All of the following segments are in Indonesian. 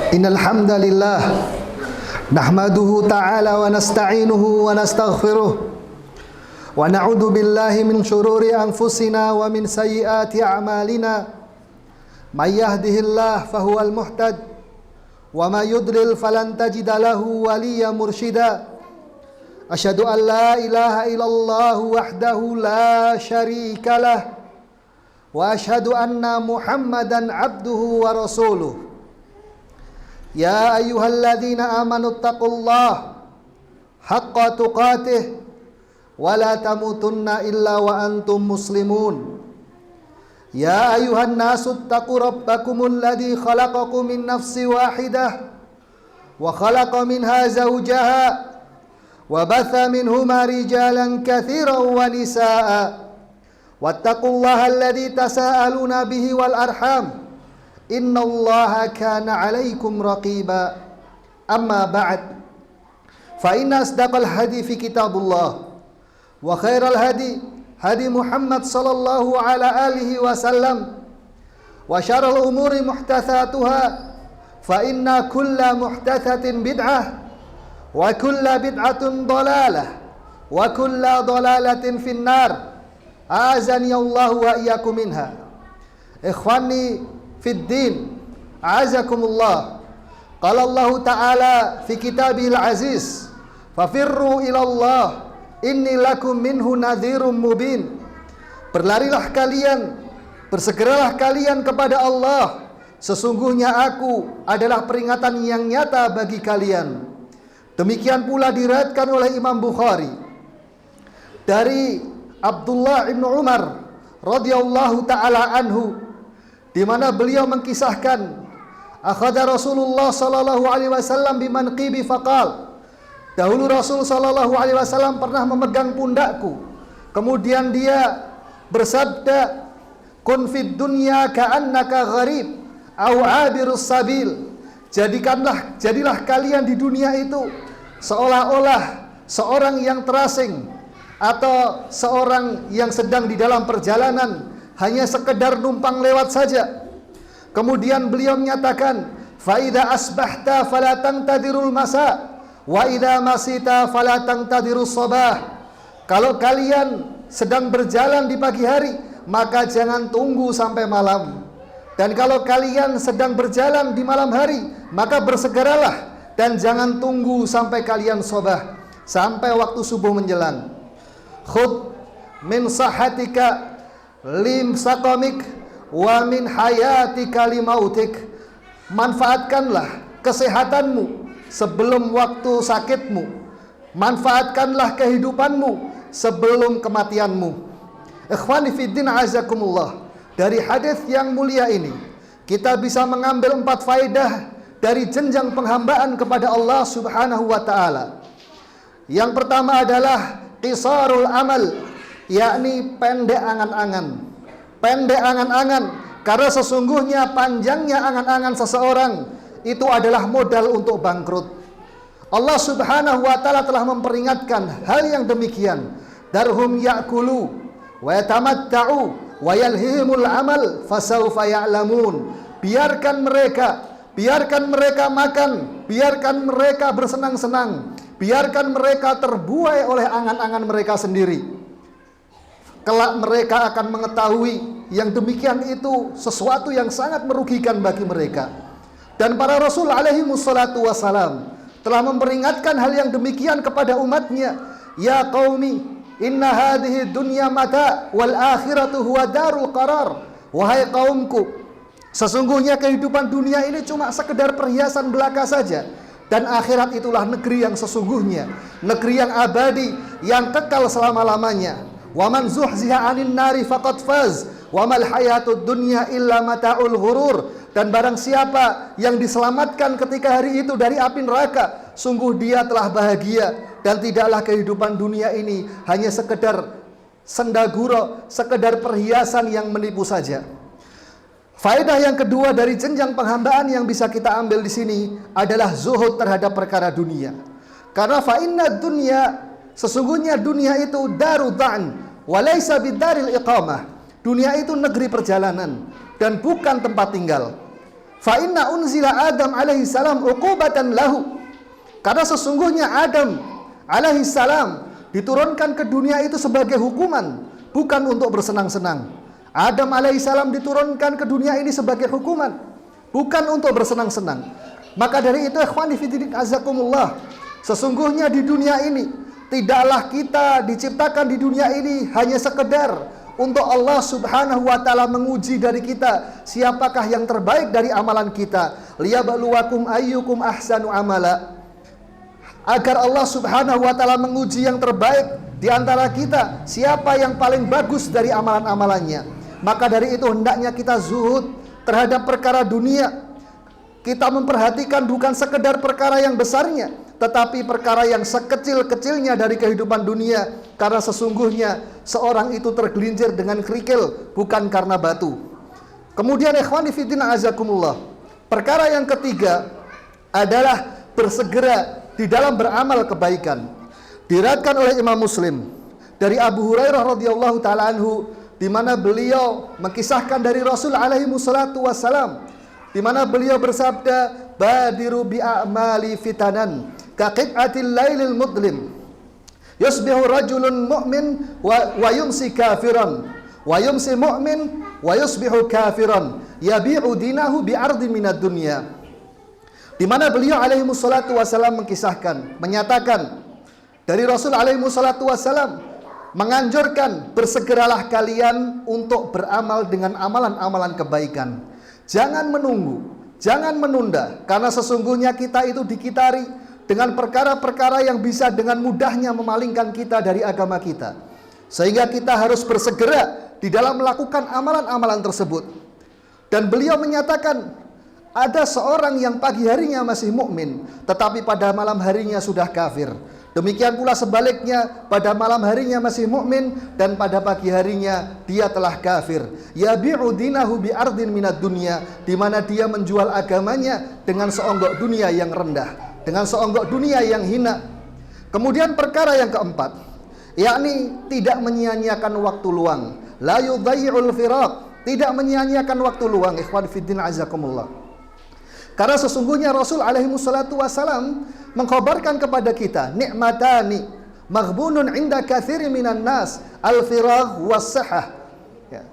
Innal hamdalillah nahmaduhu ta'ala wa nasta'inuhu wa nastaghfiruh wa na'udzu billahi min shururi anfusina wa min sayyiati a'malina may yahdihillahu fahuwal muhtad wa may yudlil falan tajida lahu waliyyan mursyida. Asyhadu an la ilaha illallah wahdahu la syarika lah wa asyhadu anna Muhammadan abduhu wa rasuluh. Ya ayyuhalladzina amanu taqullaha haqqa tuqatih wa la tamutunna illa wa antum muslimun. Ya ayyuhan nasu taqu rabbakumul ladzi khalaqakum min nafsin wahidah wa khalaqa minha zawjaha wa batha minhuma rijalan katsiran wa nisaa'a wattaqullaha alladzi tasaaluna bihi wal arham innallaha kana 'alaikum raqiba. Amma ba'd, fa inna asdaqal hadi fi kitabullah wa khairal hadi hadi Muhammad sallallahu ala alihi wasallam wa syarrul umuri muhdatsatuha fa inna kulla muhdatsatin bid'ah wa kulla bid'atin dhalalah wa kulla dhalalatin finnar. Azani Allah wa iyyakum minha. Ikhwani fid din, a'azakumullah. Qala Allah Ta'ala fi kitabihil aziz, fafirru ilallah inni lakum minhu nadhirum mubin. Berlarilah kalian, bersegeralah kalian kepada Allah, sesungguhnya aku adalah peringatan yang nyata bagi kalian. Demikian pula diriwayatkan oleh Imam Bukhari dari Abdullah ibn Umar radhiyallahu ta'ala anhu, di mana beliau mengkisahkan akhadha Rasulullah sallallahu alaihi wasallam bimanqibi faqal. Dahulu Rasul sallallahu alaihi wasallam pernah memegang pundakku, kemudian dia bersabda, kun fid dunya ka'annaka gharib au 'abirus sabil. Jadilah kalian di dunia itu seolah-olah seorang yang terasing atau seorang yang sedang di dalam perjalanan, hanya sekedar numpang lewat saja. Kemudian beliau menyatakan, fa idza asbahta fala tangtadirul masa wa idza masita fala tangtadirus sabah. Kalau kalian sedang berjalan di pagi hari, maka jangan tunggu sampai malam. Dan kalau kalian sedang berjalan di malam hari, maka bersegeralah dan jangan tunggu sampai kalian sabah, sampai waktu subuh menjelang. Khud min sahatika lim sakamik wa min hayatika limautik. Manfaatkanlah kesehatanmu sebelum waktu sakitmu, manfaatkanlah kehidupanmu sebelum kematianmu. Ikhwani fiddin, azakumullah. Dari hadis yang mulia ini kita bisa mengambil 4 faedah dari jenjang penghambaan kepada Allah Subhanahu wa taala. Yang pertama adalah qisarul amal, yakni pendek angan-angan. Pendek angan-angan, karena sesungguhnya panjangnya angan-angan seseorang itu adalah modal untuk bangkrut. Allah Subhanahu wa taala telah memperingatkan hal yang demikian. Darhum ya'kulu wa yatamatta'u wa yalhihimul amal fasawfa ya'lamun. Biarkan mereka makan, biarkan mereka bersenang-senang, biarkan mereka terbuai oleh angan-angan mereka sendiri. Kelak mereka akan mengetahui yang demikian itu sesuatu yang sangat merugikan bagi mereka. Dan para Rasul alaihi wassalatu wassalam telah memperingatkan hal yang demikian kepada umatnya. Ya qaumi, inna hadhihi dunya mata wal akhiratu huwa darul qarar. Wahai kaumku, sesungguhnya kehidupan dunia ini cuma sekedar perhiasan belaka saja, dan akhirat itulah negeri yang sesungguhnya, negeri yang abadi, yang kekal selama-lamanya. Wa man zuhziha 'anil nari faqad faz wa mal hayatud dunya illa mata'ul ghurur. Dan barang siapa yang diselamatkan ketika hari itu dari api neraka, sungguh dia telah bahagia, dan tidaklah kehidupan dunia ini hanya sekedar sendaguro, sekedar perhiasan yang menipu saja. Faedah yang kedua dari jenjang penghambaan yang bisa kita ambil di sini adalah zuhud terhadap perkara dunia. Karena fa inna dunya, sesungguhnya dunia itu darudhan walaysa bidaril iqamah. Dunia itu negeri perjalanan dan bukan tempat tinggal. Fa inna unzila Adam alaihi salam uqubatan lahu. Karena sesungguhnya Adam alaihi salam diturunkan ke dunia itu sebagai hukuman, bukan untuk bersenang-senang. Adam alaihissalam diturunkan ke dunia ini sebagai hukuman, bukan untuk bersenang-senang. Maka dari itu ikhwani fiddin azakumullah, sesungguhnya di dunia ini tidaklah kita diciptakan di dunia ini hanya sekedar untuk Allah subhanahu wa ta'ala menguji dari kita siapakah yang terbaik dari amalan kita, liyabluwakum ayyukum ahsanu amala, agar Allah subhanahu wa ta'ala menguji yang terbaik di antara kita, siapa yang paling bagus dari amalan-amalannya. Maka dari itu hendaknya kita zuhud terhadap perkara dunia. Kita memperhatikan bukan sekedar perkara yang besarnya, tetapi perkara yang sekecil-kecilnya dari kehidupan dunia. Karena sesungguhnya seorang itu tergelincir dengan kerikil, bukan karena batu. Kemudian ikhwani fiddin azakumullah, perkara yang ketiga adalah bersegera di dalam beramal kebaikan. Diriwayatkan oleh Imam Muslim dari Abu Hurairah radhiyallahu taala anhu, di mana beliau mengkisahkan dari Rasul alaihi wassalatu wassalam, di mana beliau bersabda, badiru bi a'mali fitanan ka qit'atil lailil mudlim, yusbihu rajulun mu'min wa yumsi kafiran, wa yumsi mu'min wa yusbihu kafiran, yabi'u dinahu bi ardi minad dunya. Di mana beliau alaihi wassalatu wassalam mengkisahkan, menyatakan dari Rasul alaihi wassalatu wassalam, menganjurkan bersegeralah kalian untuk beramal dengan amalan-amalan kebaikan. Jangan menunggu, jangan menunda, karena sesungguhnya kita itu dikitari dengan perkara-perkara yang bisa dengan mudahnya memalingkan kita dari agama kita. Sehingga kita harus bersegera di dalam melakukan amalan-amalan tersebut. Dan beliau menyatakan, ada seorang yang pagi harinya masih mukmin, tetapi pada malam harinya sudah kafir. Demikian pula sebaliknya, pada malam harinya masih mukmin dan pada pagi harinya dia telah kafir. Yabi'u dinahu bi ardin minad dunya, di mana dia menjual agamanya dengan seonggok dunia yang rendah, dengan seonggok dunia yang hina. Kemudian perkara yang keempat, yakni tidak menyia-nyiakan waktu luang. La yudhayyi'ul firaq, tidak menyia-nyiakan waktu luang. Ikhwan fiddin azakumullah. Karena sesungguhnya Rasul alaihi wassalatu wassalam mengkhabarkan kepada kita, nikmatani maghbunun inda katsiri minan nas, al-firagh was-sihah. Ya.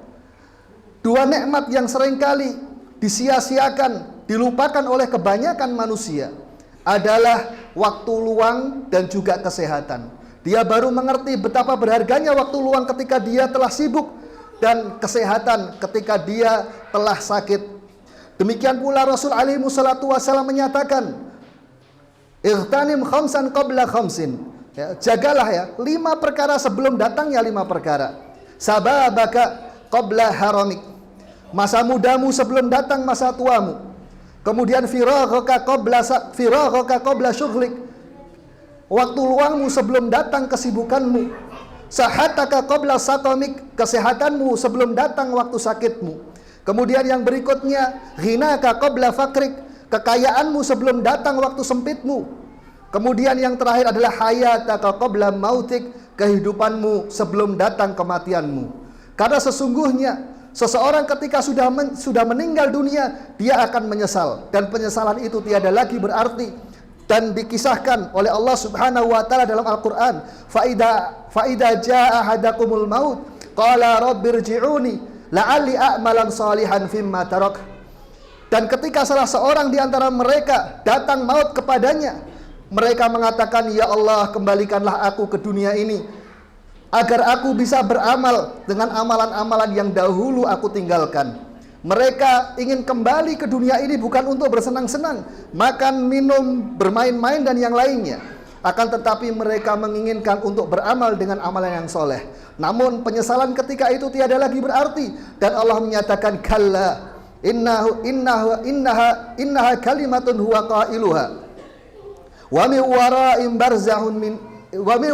Dua nikmat yang seringkali disia-siakan, dilupakan oleh kebanyakan manusia adalah waktu luang dan juga kesehatan. Dia baru mengerti betapa berharganya waktu luang ketika dia telah sibuk, dan kesehatan ketika dia telah sakit. Demikian pula Rasul alaihi wassalatu wassalam menyatakan, ightanim khamsan qabla khamsin. Ya, jagalah ya 5 perkara sebelum datangnya 5 perkara. Sababaka qabla haramik, masa mudamu sebelum datang masa tuamu. Kemudian firaghaka qabla syughlik, waktu luangmu sebelum datang kesibukanmu. Sahataka qabla saqamik, kesehatanmu sebelum datang waktu sakitmu. Kemudian yang berikutnya, ghinaka qabla fakrik, kekayaanmu sebelum datang waktu sempitmu. Kemudian yang terakhir adalah hayataka qabla mautik, kehidupanmu sebelum datang kematianmu. Karena sesungguhnya seseorang ketika sudah meninggal dunia, dia akan menyesal, dan penyesalan itu tiada lagi berarti. Dan dikisahkan oleh Allah Subhanahu wa taala dalam Al-Qur'an, faida jaa ahadakumul maut qala rabbirji'uni la'alli a'malan salihan fimma tarak. Dan ketika salah seorang di antara mereka datang maut kepadanya, mereka mengatakan, ya Allah, kembalikanlah aku ke dunia ini agar aku bisa beramal dengan amalan-amalan yang dahulu aku tinggalkan. Mereka ingin kembali ke dunia ini bukan untuk bersenang-senang, makan, minum, bermain-main dan yang lainnya. Akan tetapi mereka menginginkan untuk beramal dengan amalan yang soleh. Namun penyesalan ketika itu tiada lagi berarti, dan Allah menyatakan, kalla innaha kalimatun huwa qailuha wa min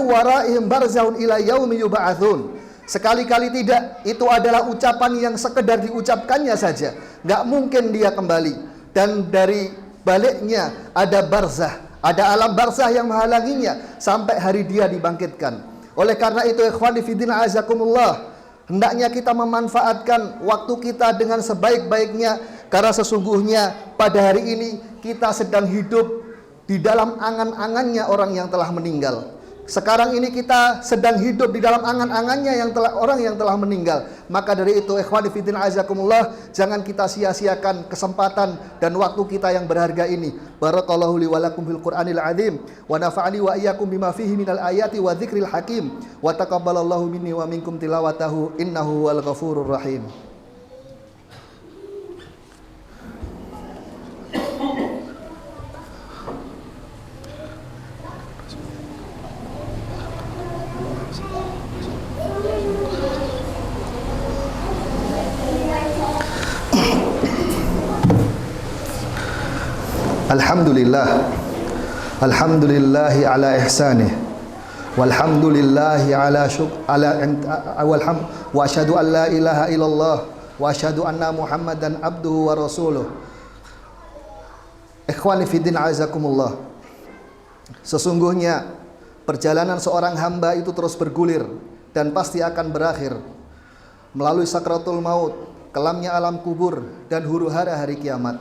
wara'ihim barzahun ila yaumi yub'atsun. Sekali-kali tidak, itu adalah ucapan yang sekedar diucapkannya saja, nggak mungkin dia kembali. Dan dari baliknya ada barzah, ada alam barzah yang menghalanginya sampai hari dia dibangkitkan. Oleh karena itu ikhwani fiddina azakumullah, hendaknya kita memanfaatkan waktu kita dengan sebaik-baiknya, Karena sesungguhnya pada hari ini kita sedang hidup di dalam angan-angannya orang yang telah meninggal. Sekarang ini kita sedang hidup di dalam angan-angannya orang yang telah meninggal. Maka dari itu ikhwani fillah azakumullah, jangan kita sia-siakan kesempatan dan waktu kita yang berharga ini. Barakallahu li wa lakum fil Qur'anil azim wa nafa'ani wa iyyakum bima fihi minal ayati wa dzikril hakim wa taqabbalallahu minni wa minkum tilawatahu innahu wal ghafurur rahim. Alhamdulillahi ala ihsanih walhamdulillahi ala wa asyhadu an la ilaha illallah wa asyhadu anna Muhammadan abduhu wa rasuluh. Ikhwani fiddin azakumullah, sesungguhnya perjalanan seorang hamba itu terus bergulir dan pasti akan berakhir melalui sakratul maut, kelamnya alam kubur, dan huru-hara hari kiamat.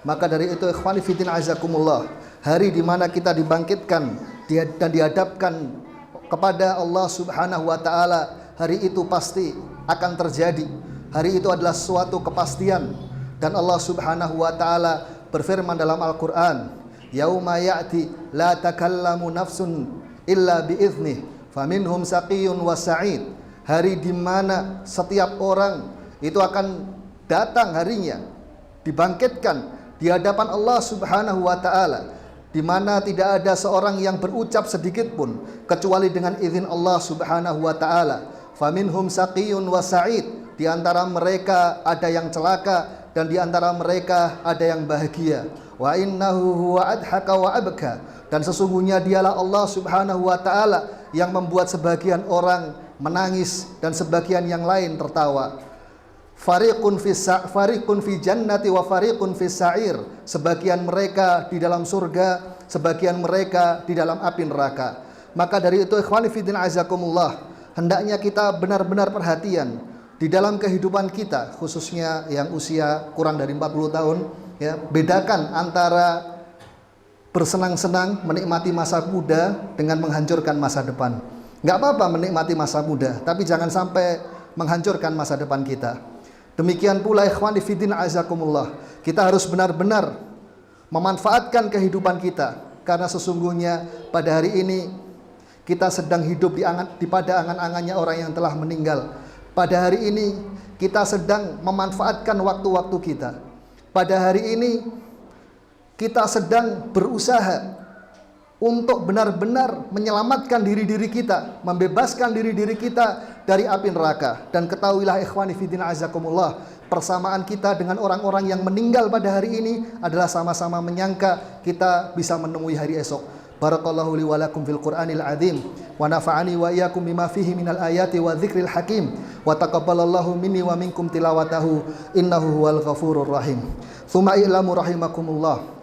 Maka dari itu ikhwani fiddin azakumullah, hari di mana kita dibangkitkan dan dihadapkan kepada Allah Subhanahu wa taala, hari itu pasti akan terjadi. Hari itu adalah suatu kepastian, dan Allah Subhanahu wa taala berfirman dalam Al-Qur'an, "Yauma ya'ti la takallamu nafsun illa biiznih, faminhum saqiyyun wa sa'id." Hari di mana setiap orang itu akan datang harinya, dibangkitkan di hadapan Allah Subhanahu wa taala, di mana tidak ada seorang yang berucap sedikit pun kecuali dengan izin Allah Subhanahu wa taala. Faminhum saqiyyun wa sa'id, di antara mereka ada yang celaka dan di antara mereka ada yang bahagia. Wa innahu huwa adhaka wa abka, dan sesungguhnya dialah Allah Subhanahu wa taala yang membuat sebagian orang menangis dan sebagian yang lain tertawa. Fariqun fi jannati wa fariqun fis sa'ir, sebagian mereka di dalam surga, sebagian mereka di dalam api neraka. Maka dari itu ikhwani fiddin azakumullah, hendaknya kita benar-benar perhatian di dalam kehidupan kita, khususnya yang usia kurang dari 40 tahun ya. Bedakan antara bersenang-senang menikmati masa muda dengan menghancurkan masa depan. Enggak apa-apa menikmati masa muda, tapi jangan sampai menghancurkan masa depan kita. Demikian pula ikhwani fiddin azakumullah, kita harus benar-benar memanfaatkan kehidupan kita, karena sesungguhnya pada hari ini kita sedang hidup pada angan-angannya orang yang telah meninggal. Pada hari ini kita sedang memanfaatkan waktu-waktu kita. Pada hari ini kita sedang berusaha untuk benar-benar menyelamatkan diri-diri kita, membebaskan diri-diri kita dari api neraka. Dan ketahuilah ikhwani fiddin azakumullah, persamaan kita dengan orang-orang yang meninggal pada hari ini adalah sama-sama menyangka kita bisa menemui hari esok. Barakallahu li wa lakum fil Qur'anil azim wa nafa'ani wa iyyakum bima fihi minal ayati wa dzikril hakim wa taqabbalallahu minni wa minkum tilawatahu innahu huwal ghafurur rahim. Tsumma i'lamu rahimakumullah,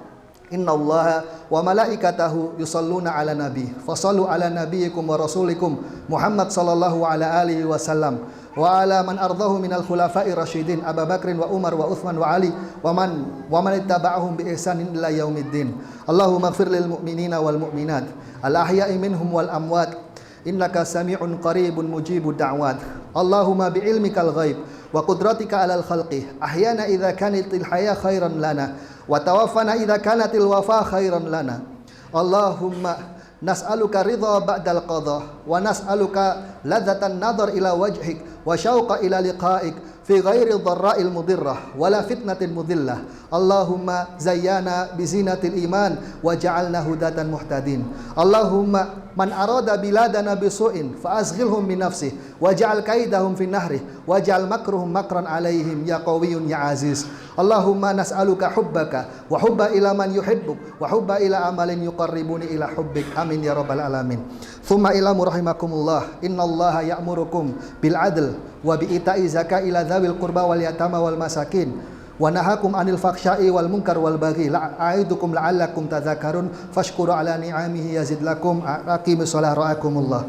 Inna Allaha wa malaikatahu yusalluna ala nabi fasallu ala nabiyikum wa rasulikum Muhammad sallallahu ala alihi wasallam wa ala man ardahu minal khulafai rasyidin Abu Bakrin wa Umar wa Uthman wa Ali wa man ittaba'ahum bi ihsanin ila yaumiddin. Allahumma ighfir lil mu'minina wal mu'minat al ahya'i minhum wal amwat innaka sami'un qaribun mujibud da'wat. Allahumma bi ilmikal ghaib wa qudratika alal khalqi ahyana idza kanatil haya khairan lana wa tawaffana idza kanatil wafa khairan lana. Allahumma nas'aluka ridha ba'dal qadha wa nas'aluka ladzatan nadhar ila wajhik wa syauqa ila liqa'ik fi ghairi dharra'il mudirrah wala fitnatin mudillah. Allahumma zayyana bizinatil iman wa ja'alna hudatan muhtadin. Allahumma man arada biladana bisu'in fa asghilhum min nafsihi wa ja'al kaidahum fi nahrih wa ja'al makruhum makran alaihim ya qawiyyun ya aziz. Allahumma nas'aluka hubbaka wa hubba ila man yuhibbuk wa hubba ila amalin yuqarribuni ila hubbik. Amin ya rabbal alamin. Thumma ilamu rahimakumullah, innallaha ya'murukum bil adl wa bi ita'i zakat ila dzawil qurba wal yatama wal masakin wa nahakum anil fakhsya'i wal munkar wal baghi a'idukum la'allakum tadhakkarun fashkuru ala ni'amihi yazid lakum. Aqimus shalah ra'akumullah.